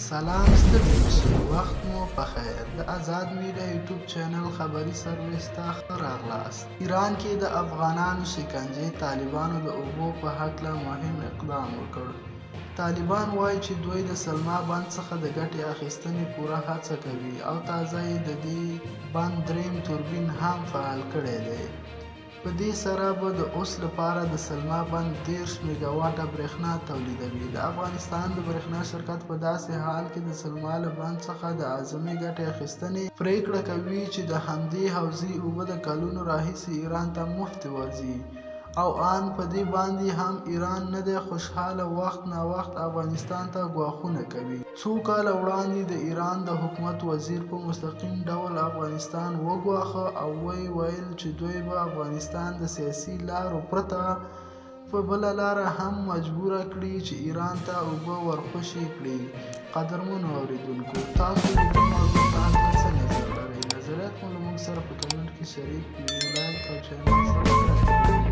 سلام ستړي نشئ، وخت مو پخیر. د آزاد میډیا یوټیوب چینل خبري سرویس ته ښه راغلاست. ایران کې د افغانانو شکنجې طالبانو د اوبو په هکله مهم اقدام وکړ. طالبان وایي چې دوی د سلما بند څخه د ګټې اخیستنې پوره هڅه کوي او تازه یې د دې بند دریم توربین هم فعال کړی دی. په دې سره به د اوس لپاره د سلما بند 30 میګاواټه برېښنا تولیدوي. د افغانستان د برېښنا شرکت په داسې حال کې د سلما له بند څخه د اعظمي ګټې اخیستنې پرېکړه کوي چې د همدې حوزې اوبه د کلونو راهیسې ایران ته مفت ورځي او ان په دې باندې هم ایران نه دی خوشحاله. وخت ناوخت افغانستان ته ګواښونه کوي. څو کاله وړاندې د ایران د حکومت وزیر په مستقیم ډول افغانستان وګواښه او ویل چې دوی به افغانستان د سیاسي لارو پرته په بله لاره هم مجبوره کړي چې ایران ته اوبه ورخوشي کړي. قدرمنو اورېدونکو، تاسو د دې موضوع په هکله څه نظر لرئ؟ نظریات مو له موږ سره په کمنټ کې شریک کړئ. لایک او چینل سبسکرایب